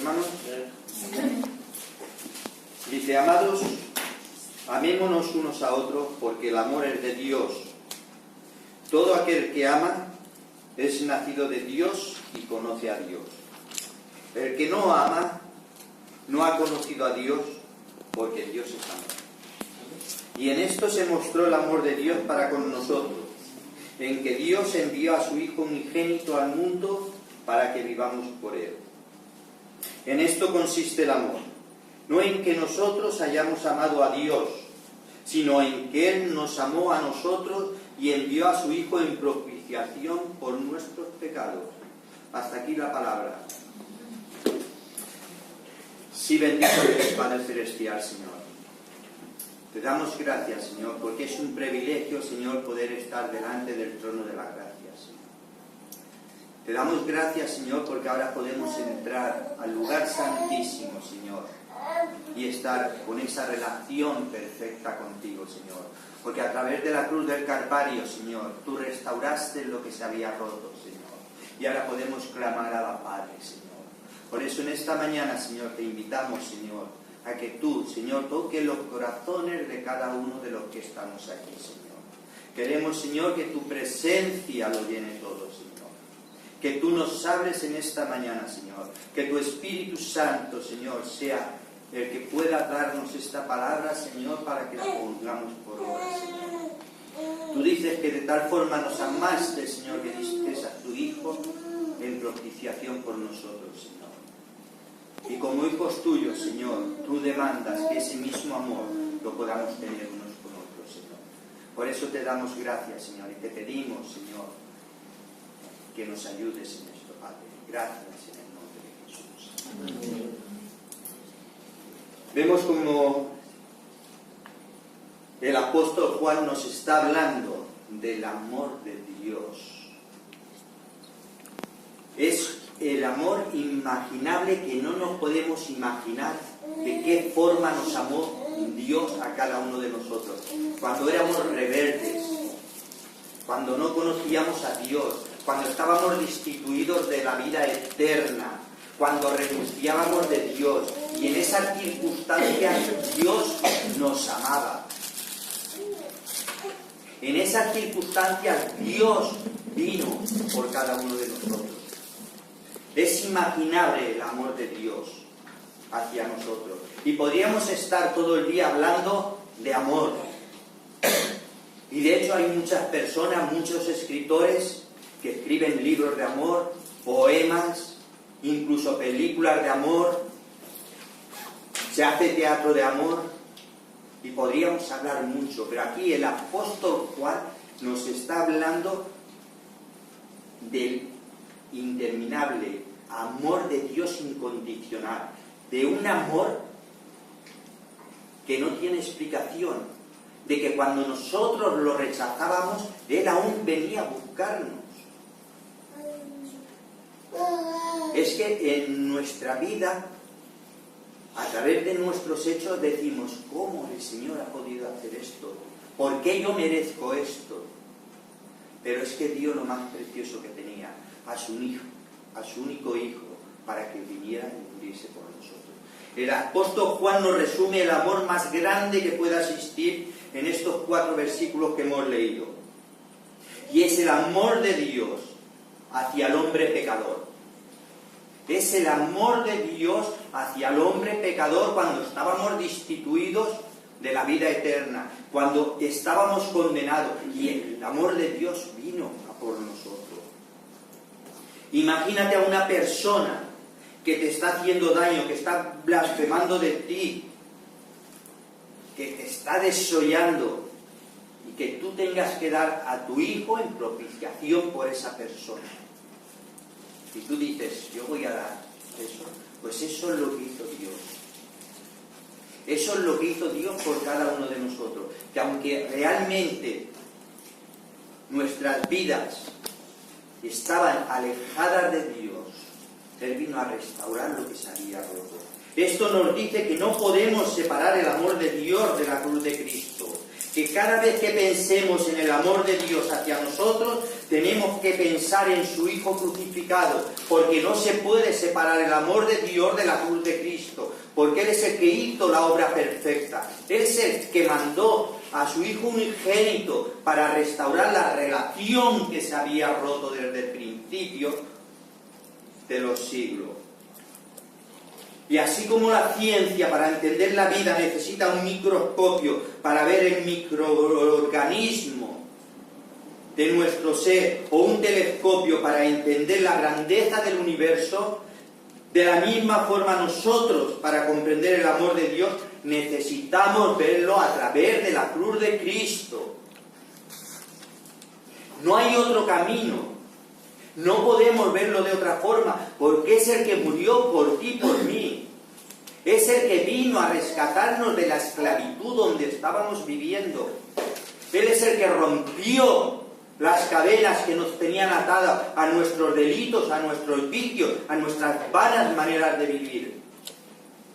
hermanos? Dice, amados, amémonos unos a otros porque el amor es de Dios. Todo aquel que ama es nacido de Dios y conoce a Dios. El que no ama no ha conocido a Dios porque Dios es amor. Y en esto se mostró el amor de Dios para con nosotros, en que Dios envió a su Hijo unigénito al mundo para que vivamos por Él. En esto consiste el amor, no en que nosotros hayamos amado a Dios, sino en que Él nos amó a nosotros y envió a su Hijo en propiciación por nuestros pecados. Hasta aquí la palabra. Sí, bendito eres, Padre Celestial, Señor. Te damos gracias, Señor, porque es un privilegio, Señor, poder estar delante del trono de la gracia, Señor. Te damos gracias, Señor, porque ahora podemos entrar al lugar santísimo, Señor, y estar con esa relación perfecta contigo, Señor. Porque a través de la cruz del Calvario, Señor, tú restauraste lo que se había roto, Señor. Y ahora podemos clamar a la Padre, Señor. Por eso en esta mañana, Señor, te invitamos, Señor, a que tú, Señor, toques los corazones de cada uno de los que estamos aquí, Señor. Queremos, Señor, que tu presencia lo llene todo, Señor. Que tú nos hables en esta mañana, Señor. Que tu Espíritu Santo, Señor, sea el que pueda darnos esta palabra, Señor, para que la pongamos por obra, Señor. Tú dices que de tal forma nos amaste, Señor, que diste a tu Hijo en propiciación por nosotros, Señor. Y como hijos tuyos, Señor, tú demandas que ese mismo amor lo podamos tener unos con otros, Señor. Por eso te damos gracias, Señor, y te pedimos, Señor, que nos ayudes en esto, Padre. Gracias en el nombre de Jesús. Amén. Vemos como el apóstol Juan nos está hablando del amor de Dios. Es el amor inimaginable que no nos podemos imaginar de qué forma nos amó Dios a cada uno de nosotros. Cuando éramos rebeldes, cuando no conocíamos a Dios, cuando estábamos destituidos de la vida eterna, cuando renunciábamos de Dios, y en esas circunstancias Dios nos amaba. En esas circunstancias Dios vino por cada uno de nosotros. Es inimaginable el amor de Dios hacia nosotros. Y podríamos estar todo el día hablando de amor. Y de hecho hay muchas personas, muchos escritores que escriben libros de amor, poemas, incluso películas de amor. Se hace teatro de amor. Y podríamos hablar mucho. Pero aquí el apóstol Juan nos está hablando del interminable amor de Dios incondicional, de un amor que no tiene explicación, de que cuando nosotros lo rechazábamos, Él aún venía a buscarnos. Es que en nuestra vida, a través de nuestros hechos, decimos, ¿cómo el Señor ha podido hacer esto? ¿Por qué yo merezco esto? Pero es que dio lo más precioso que tenía, a su hijo, a su único hijo, para que viniera y muriese por nosotros. El apóstol Juan nos resume el amor más grande que pueda existir en estos 4 versículos que hemos leído. Y es el amor de Dios hacia el hombre pecador. Es el amor de Dios hacia el hombre pecador cuando estábamos destituidos de la vida eterna, cuando estábamos condenados, y el amor de Dios vino a por nosotros. Imagínate a una persona que te está haciendo daño, que está blasfemando de ti, que te está desollando, y que tú tengas que dar a tu hijo en propiciación por esa persona. Y tú dices, yo voy a dar eso. Pues eso es lo que hizo Dios. Eso es lo que hizo Dios por cada uno de nosotros. Que aunque realmente nuestras vidas estaban alejadas de Dios, Él vino a restaurar lo que se había roto. Esto nos dice que no podemos separar el amor de Dios de la cruz de Cristo. Que cada vez que pensemos en el amor de Dios hacia nosotros, tenemos que pensar en su Hijo crucificado, porque no se puede separar el amor de Dios de la cruz de Cristo, porque Él es el que hizo la obra perfecta. Él es el que mandó a su Hijo unigénito para restaurar la relación que se había roto desde el principio de los siglos. Y así como la ciencia para entender la vida necesita un microscopio para ver el microorganismo de nuestro ser, o un telescopio para entender la grandeza del universo, de la misma forma nosotros, para comprender el amor de Dios, necesitamos verlo a través de la cruz de Cristo. No hay otro camino. No podemos verlo de otra forma, porque es el que murió por ti y por mí. Es el que vino a rescatarnos de la esclavitud donde estábamos viviendo. Él es el que rompió las cadenas que nos tenían atadas a nuestros delitos, a nuestros vicios, a nuestras vanas maneras de vivir.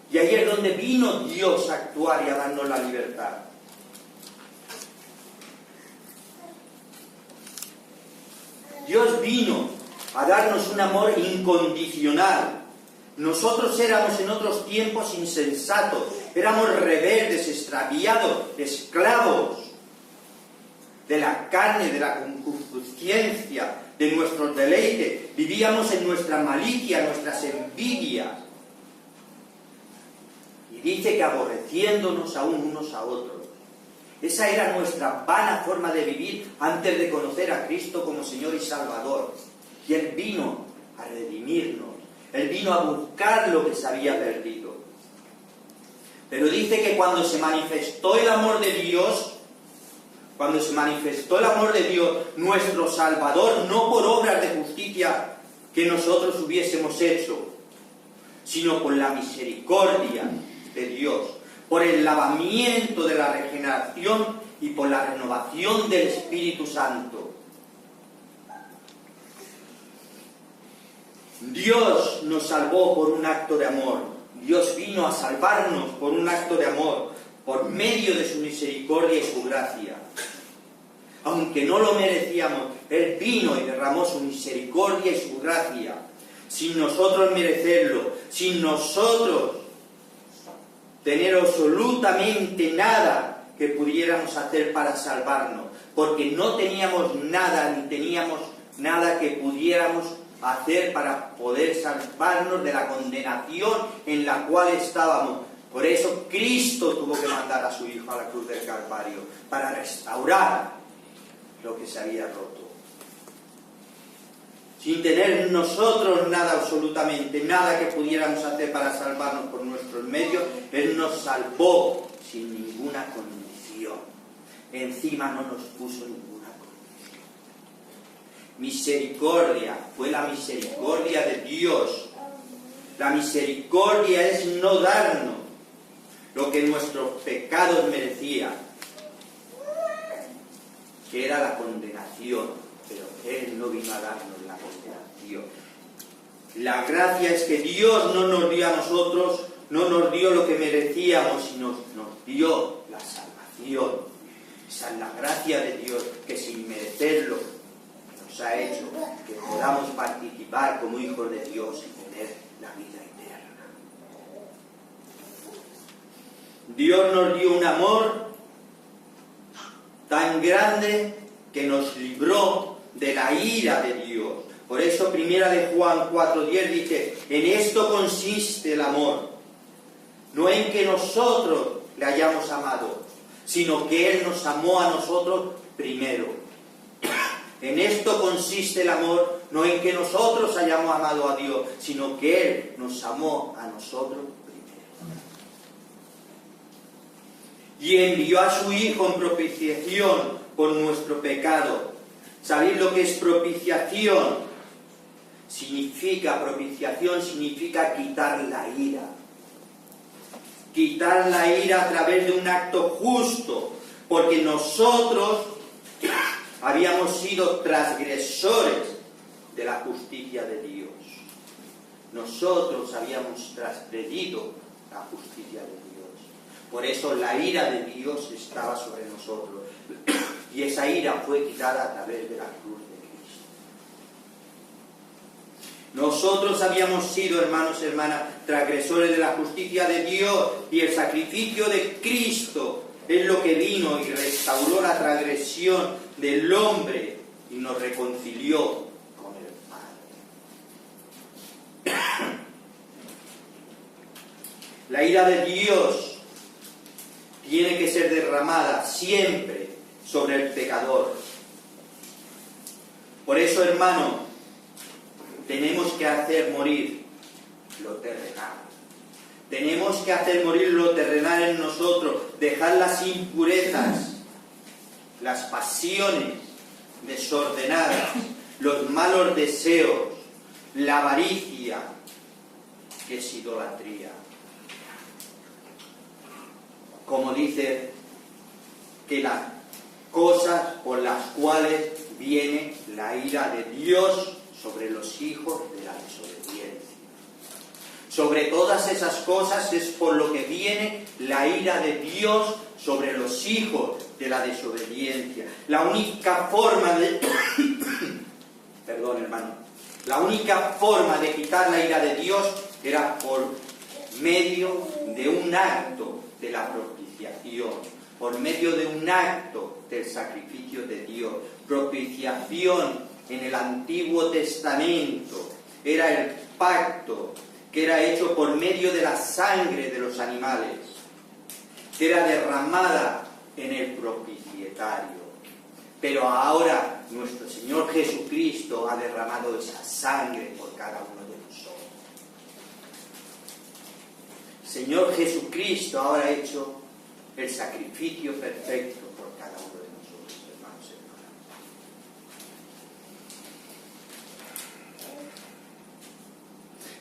Y ahí es donde vino Dios a actuar y a darnos la libertad. Dios vino a darnos un amor incondicional. Nosotros éramos en otros tiempos insensatos, éramos rebeldes, extraviados, esclavos de la carne, de la concupiscencia, de nuestros deleites. Vivíamos en nuestra malicia, nuestras envidias. Y dice que aborreciéndonos aún unos a otros. Esa era nuestra vana forma de vivir antes de conocer a Cristo como Señor y Salvador. Y Él vino a redimirnos. Él vino a buscar lo que se había perdido. Pero dice que cuando se manifestó el amor de Dios, nuestro Salvador, no por obras de justicia que nosotros hubiésemos hecho, sino por la misericordia de Dios, por el lavamiento de la regeneración y por la renovación del Espíritu Santo. Dios nos salvó por un acto de amor. Dios vino a salvarnos por un acto de amor, por medio de su misericordia y su gracia. Aunque no lo merecíamos, Él vino y derramó su misericordia y su gracia, sin nosotros merecerlo, sin nosotros tener absolutamente nada que pudiéramos hacer para salvarnos, porque no teníamos nada, ni teníamos nada que pudiéramos hacer para poder salvarnos de la condenación en la cual estábamos. Por eso Cristo tuvo que mandar a su Hijo a la cruz del Calvario, para restaurar lo que se había roto. Sin tener nosotros nada, absolutamente nada que pudiéramos hacer para salvarnos por nuestros medios, Él nos salvó sin ninguna condición. Encima no nos puso ninguna condición. Misericordia, fue la misericordia de Dios. La misericordia es no darnos lo que nuestros pecados merecían, que era la condenación, pero Él no vino a darnos la condenación. La gracia es que Dios no nos dio a nosotros, no nos dio lo que merecíamos, sino nos dio la salvación. Esa es la gracia de Dios, que sin merecerlo nos ha hecho que podamos participar como hijos de Dios y tener la vida eterna. Dios nos dio un amor tan grande que nos libró de la ira de Dios. Por eso primera de Juan 4:10 dice: en esto consiste el amor, no en que nosotros le hayamos amado, sino que Él nos amó a nosotros primero. En esto consiste el amor, no en que nosotros hayamos amado a Dios, sino que Él nos amó a nosotros primero. Y envió a su Hijo en propiciación por nuestro pecado. ¿Sabéis lo que es propiciación? Propiciación significa quitar la ira. Quitar la ira a través de un acto justo, porque nosotros habíamos sido transgresores de la justicia de Dios. Nosotros habíamos transgredido la justicia de Dios. Por eso la ira de Dios estaba sobre nosotros. Y esa ira fue quitada a través de la cruz de Cristo. Nosotros habíamos sido, hermanos y hermanas, transgresores de la justicia de Dios, y el sacrificio de Cristo es lo que vino y restauró la transgresión del hombre y nos reconcilió con el Padre. La ira de Dios tiene que ser derramada siempre sobre el pecador. Por eso, hermano, tenemos que hacer morir lo terrenal. Tenemos que hacer morir lo terrenal en nosotros, dejar las impurezas, las pasiones desordenadas, los malos deseos, la avaricia, que es idolatría. Como dice, que las cosas por las cuales viene la ira de Dios sobre los hijos de la desobediencia. Sobre todas esas cosas es por lo que viene la ira de Dios sobre los hijos de la desobediencia. La única forma de... Perdón, hermano. La única forma de quitar la ira de Dios era por medio de un acto de la propiciación, por medio de un acto del sacrificio de Dios. Propiciación en el Antiguo Testamento era el pacto que era hecho por medio de la sangre de los animales, que era derramada en el propicietario. Pero ahora nuestro Señor Jesucristo ha derramado esa sangre por cada uno de nosotros. Señor Jesucristo ahora ha hecho el sacrificio perfecto por cada uno de nosotros, hermanos y hermanas.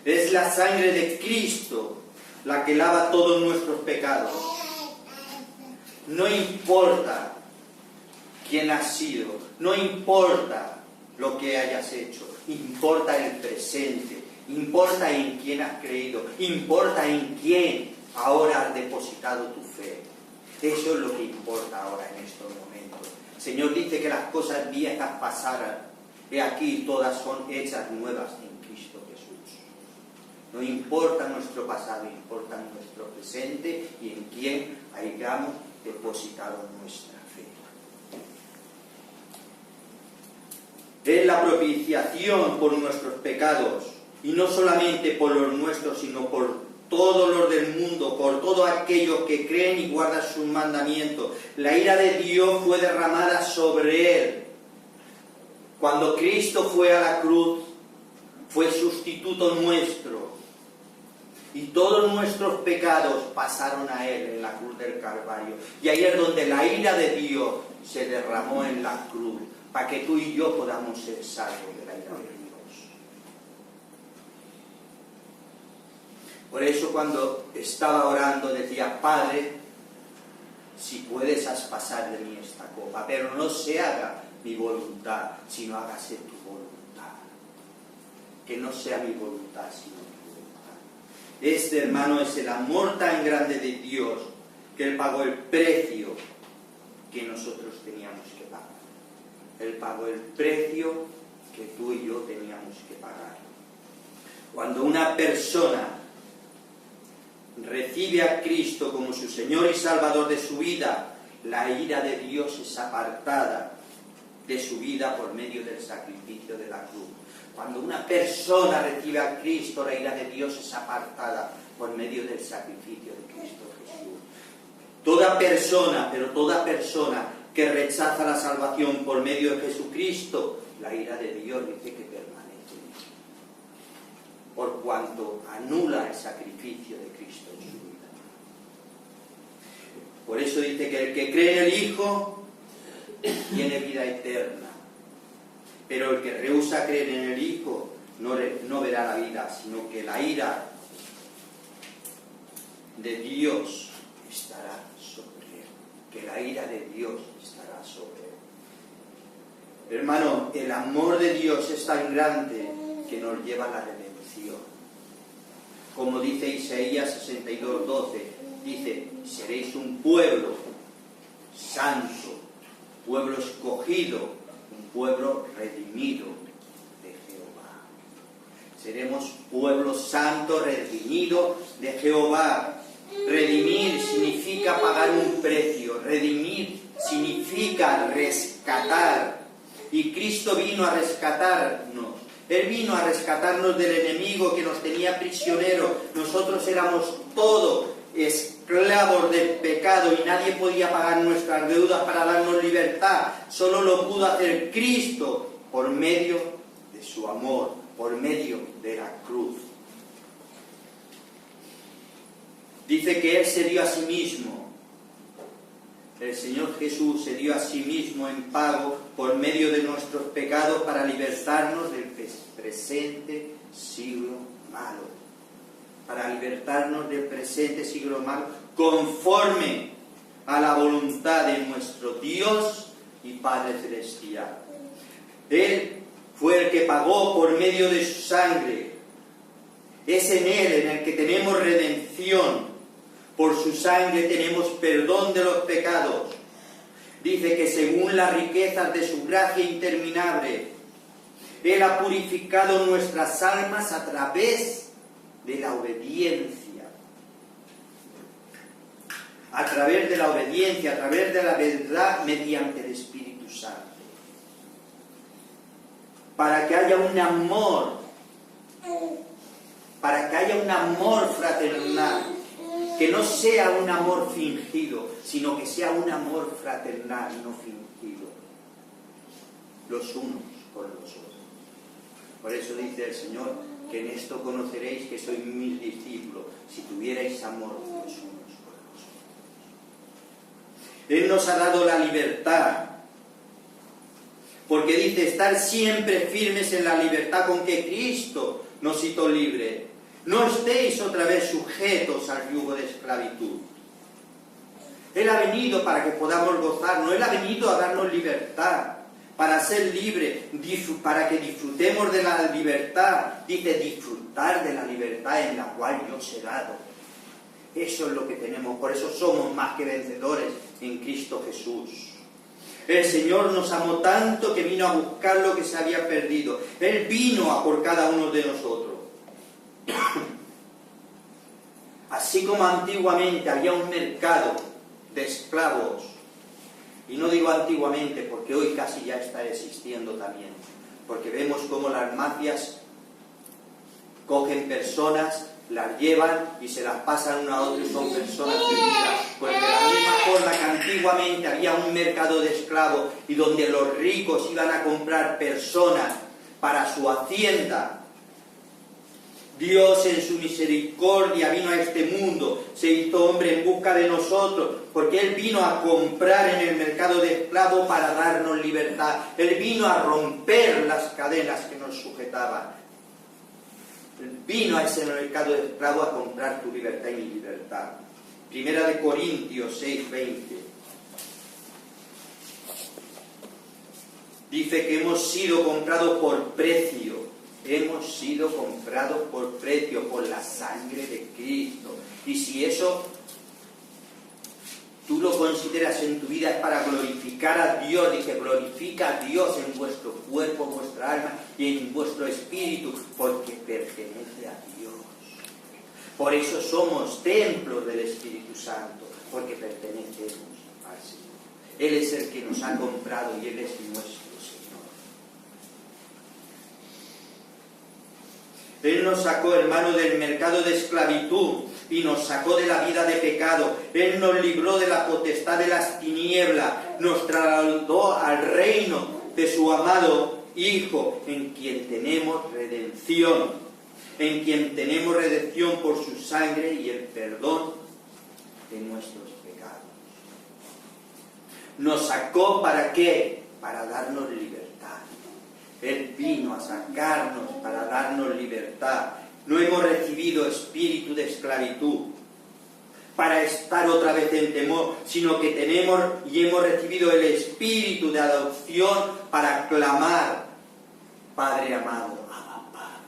Es la sangre de Cristo la que lava todos nuestros pecados. No importa quién has sido, no importa lo que hayas hecho, importa el presente, importa en quién has creído, importa en quién ahora has depositado tu fe. Eso es lo que importa ahora en estos momentos. El Señor dice que las cosas viejas pasaran, he aquí todas son hechas nuevas en Cristo Jesús. No importa nuestro pasado, importa nuestro presente y en quién hayamos depositado nuestra fe. Es la propiciación por nuestros pecados, y no solamente por los nuestros, sino por todos los del mundo, por todos aquellos que creen y guardan sus mandamientos. La ira de Dios fue derramada sobre él. Cuando Cristo fue a la cruz, fue sustituto nuestro. Y todos nuestros pecados pasaron a él en la cruz del Calvario. Y ahí es donde la ira de Dios se derramó en la cruz, para que tú y yo podamos ser salvos de la ira de Dios. Por eso cuando estaba orando decía, Padre, si puedes haz pasar de mí esta copa, pero no se haga mi voluntad, sino hágase tu voluntad. Que no sea mi voluntad, sino tu voluntad. Este, hermano, es el amor tan grande de Dios, que Él pagó el precio que nosotros teníamos que pagar. Él pagó el precio que tú y yo teníamos que pagar. Cuando una persona recibe a Cristo como su Señor y Salvador de su vida, la ira de Dios es apartada de su vida por medio del sacrificio de la cruz. Cuando una persona recibe a Cristo, la ira de Dios es apartada por medio del sacrificio de Cristo Jesús. Toda persona, pero toda persona que rechaza la salvación por medio de Jesucristo, la ira de Dios dice que permanece, por cuanto anula el sacrificio de Cristo en su vida. Por eso dice que el que cree en el Hijo tiene vida eterna, pero el que rehúsa creer en el Hijo no verá la vida, sino que la ira de Dios estará sobre él, que la ira de Dios estará sobre él. Hermano, el amor de Dios es tan grande que nos lleva a la redención. Como dice Isaías 62:12, dice, seréis un pueblo santo, pueblo escogido, un pueblo redimido de Jehová. Seremos pueblo santo, redimido de Jehová. Redimir significa pagar un precio. Redimir significa rescatar. Y Cristo vino a rescatarnos. Él vino a rescatarnos del enemigo que nos tenía prisioneros. Nosotros éramos todos esclavos del pecado y nadie podía pagar nuestras deudas para darnos libertad. Solo lo pudo hacer Cristo por medio de su amor, por medio de la cruz. Dice que Él se dio a sí mismo. El Señor Jesús se dio a sí mismo en pago por medio de nuestros pecados para libertarnos del presente siglo malo. Para libertarnos del presente siglo malo, conforme a la voluntad de nuestro Dios y Padre Celestial. Él fue el que pagó por medio de su sangre. Es en Él en el que tenemos redención. Por su sangre tenemos perdón de los pecados. Dice que según las riquezas de su gracia interminable, Él ha purificado nuestras almas a través de la obediencia. A través de la obediencia, a través de la verdad, mediante el Espíritu Santo. Para que haya un amor, fraternal. Que no sea un amor fingido, sino que sea un amor fraternal y no fingido. Los unos con los otros. Por eso dice el Señor que en esto conoceréis que sois mis discípulos, si tuvierais amor los unos con los otros. Él nos ha dado la libertad, porque dice estar siempre firmes en la libertad con que Cristo nos hizo libres. No estéis otra vez sujetos al yugo de esclavitud. Él ha venido para que podamos gozarnos. Él ha venido a darnos libertad, para ser libres, para que disfrutemos de la libertad. Dice disfrutar de la libertad en la cual yo os he dado. Eso es lo que tenemos. Por eso somos más que vencedores en Cristo Jesús. El Señor nos amó tanto que vino a buscar lo que se había perdido. Él vino a por cada uno de nosotros. Así como antiguamente había un mercado de esclavos, y no digo antiguamente porque hoy casi ya está existiendo también, porque vemos cómo las mafias cogen personas, las llevan y se las pasan una a otra y son personas vividas. Pues de la misma forma que antiguamente había un mercado de esclavos y donde los ricos iban a comprar personas para su hacienda, Dios en su misericordia vino a este mundo, se hizo hombre en busca de nosotros, porque Él vino a comprar en el mercado de esclavos para darnos libertad. Él vino a romper las cadenas que nos sujetaban. Él vino a ese mercado de esclavos a comprar tu libertad y mi libertad. Primera de Corintios 6:20. Dice que hemos sido comprados por precio. Hemos sido comprados por precio, por la sangre de Cristo. Y si eso tú lo consideras en tu vida es para glorificar a Dios, dice, glorifica a Dios en vuestro cuerpo, vuestra alma y en vuestro espíritu, porque pertenece a Dios. Por eso somos templos del Espíritu Santo, porque pertenecemos al Señor. Él es el que nos ha comprado y Él es nuestro. Él nos sacó, hermano, del mercado de esclavitud y nos sacó de la vida de pecado. Él nos libró de la potestad de las tinieblas, nos trasladó al reino de su amado Hijo, en quien tenemos redención, por su sangre y el perdón de nuestros pecados. Nos sacó ¿para qué? Para darnos libertad. Él vino a sacarnos para darnos libertad. No hemos recibido espíritu de esclavitud para estar otra vez en temor, sino que tenemos y hemos recibido el espíritu de adopción para clamar, Padre amado, Abba Padre.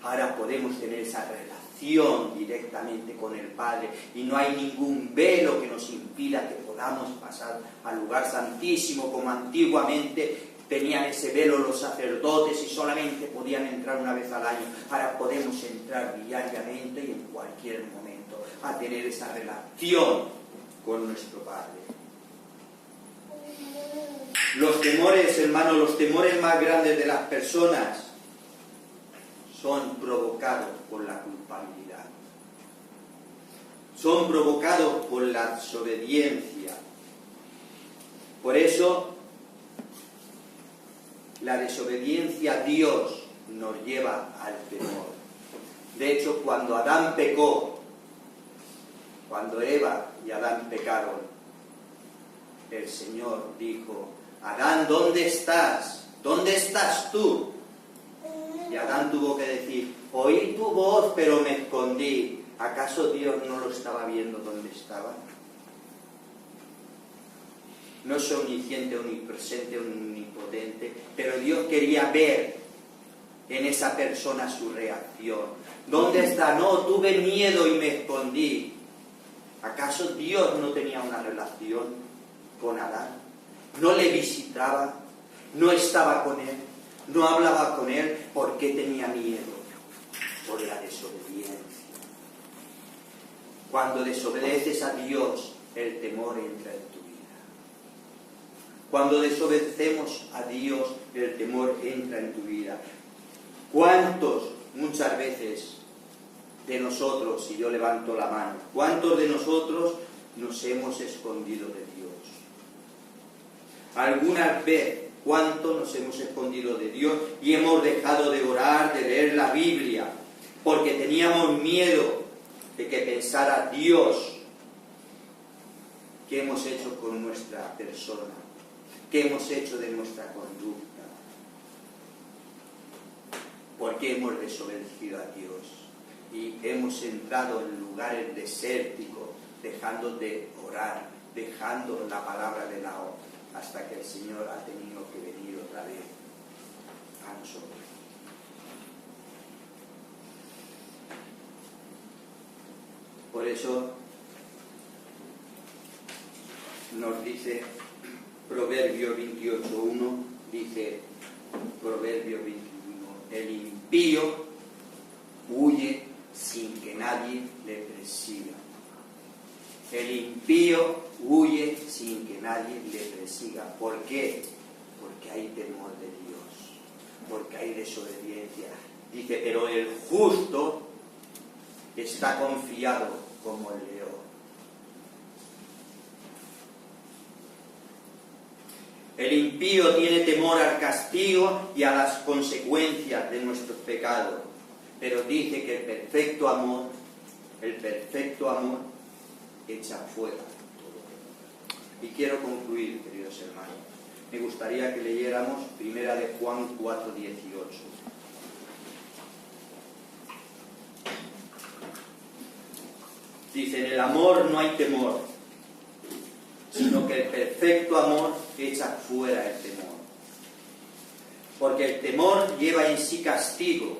Ahora podemos tener esa relación directamente con el Padre y no hay ningún velo que nos impida que podamos pasar al lugar santísimo como antiguamente Tenían ese velo los sacerdotes y solamente podían entrar una vez al año. Ahora podemos entrar diariamente y en cualquier momento a tener esa relación con nuestro Padre. Los temores, hermanos, los temores más grandes de las personas son provocados por la culpabilidad. Son provocados por la desobediencia. Por eso, la desobediencia a Dios nos lleva al temor. De hecho, cuando Adán pecó, cuando Eva y Adán pecaron, el Señor dijo: Adán, ¿dónde estás? ¿Dónde estás tú? Y Adán tuvo que decir: oí tu voz, pero me escondí. ¿Acaso Dios no lo estaba viendo dónde estaba? No es omnisciente, omnipresente, omnipotente, pero Dios quería ver en esa persona su reacción. ¿Dónde está? No, tuve miedo y me escondí. ¿Acaso Dios no tenía una relación con Adán? ¿No le visitaba? ¿No estaba con él? ¿No hablaba con él? ¿Por qué tenía miedo? Por la desobediencia. Cuando desobedeces a Dios, el temor entra en tu vida. Cuando desobedecemos a Dios, el temor entra en tu vida. ¿Cuántos, muchas veces, de nosotros, si yo levanto la mano, cuántos de nosotros nos hemos escondido de Dios? Algunas veces, ¿cuánto nos hemos escondido de Dios y hemos dejado de orar, de leer la Biblia, porque teníamos miedo de que pensara Dios? ¿Qué hemos hecho con nuestra persona? ¿Qué hemos hecho de nuestra conducta? Porque hemos desobedecido a Dios y hemos entrado en lugares desérticos, dejando de orar, dejando la palabra de lado, hasta que el Señor ha tenido que venir otra vez a nosotros. Por eso nos dice Proverbio 28:1, dice Proverbio 21, el impío huye sin que nadie le persiga. El impío huye sin que nadie le persiga. ¿Por qué? Porque hay temor de Dios, porque hay desobediencia. Dice, pero el justo está confiado como el león. El impío tiene temor al castigo y a las consecuencias de nuestros pecados, pero dice que el perfecto amor echa fuera todo. Y quiero concluir, queridos hermanos. Me gustaría que leyéramos 1 de Juan 4:18. Dice, en el amor no hay temor, sino que el perfecto amor echa fuera el temor. Porque el temor lleva en sí castigo,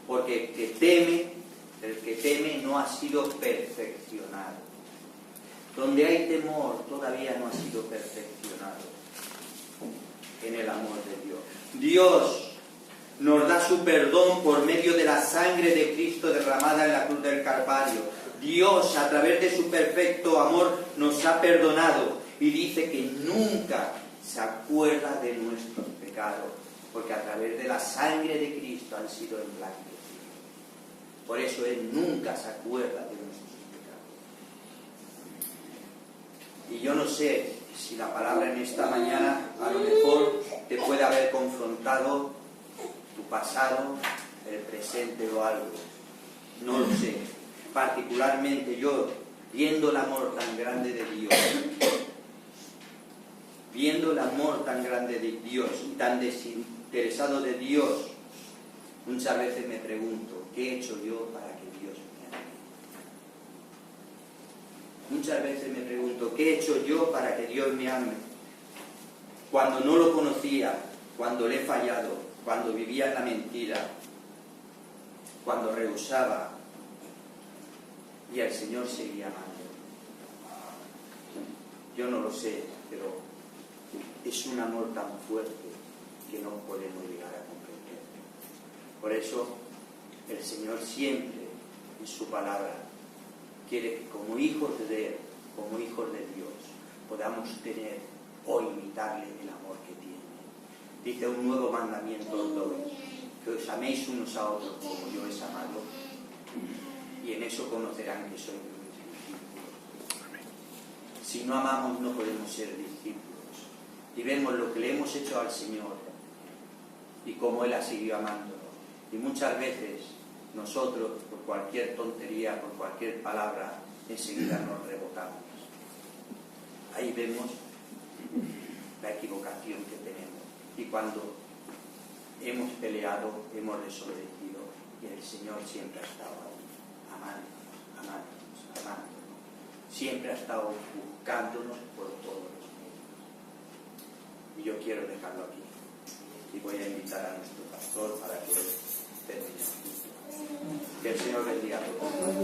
porque el que teme no ha sido perfeccionado. Donde hay temor todavía no ha sido perfeccionado en el amor de Dios. Dios nos da su perdón por medio de la sangre de Cristo derramada en la cruz del Calvario. Dios, a través de su perfecto amor, nos ha perdonado y dice que nunca se acuerda de nuestros pecados, porque a través de la sangre de Cristo han sido emblanquecidos. Por eso Él nunca se acuerda de nuestros pecados. Y yo no sé si la palabra en esta mañana a lo mejor te puede haber confrontado tu pasado, el presente o algo. No lo sé. Particularmente yo, viendo el amor tan grande de Dios, viendo el amor tan grande de Dios y tan desinteresado de Dios, muchas veces me pregunto, ¿qué he hecho yo para que Dios me ame? Muchas veces me pregunto, ¿qué he hecho yo para que Dios me ame? Cuando no lo conocía, cuando le he fallado, cuando vivía en la mentira, cuando rehusaba, y el Señor seguía amando. Yo no lo sé, pero es un amor tan fuerte que no podemos llegar a comprender. Por eso el Señor siempre en su palabra quiere que como hijos de Él, como hijos de Dios, podamos tener o imitarle el amor que tiene. Dice: un nuevo mandamiento os doy, que os améis unos a otros como yo os he amado, y en eso conocerán que sois mis discípulos. Si no amamos no podemos ser discípulos. Y vemos lo que le hemos hecho al Señor y cómo Él ha seguido amándonos. Y muchas veces nosotros, por cualquier tontería, por cualquier palabra, enseguida nos rebotamos. Ahí vemos la equivocación que tenemos. Y cuando hemos peleado, hemos desobedecido, y el Señor siempre ha estado ahí, amándonos. Siempre ha estado buscándonos por todos los medios. Y yo quiero dejarlo aquí. Y voy a invitar a nuestro pastor para que termine. Que el Señor bendiga a todos.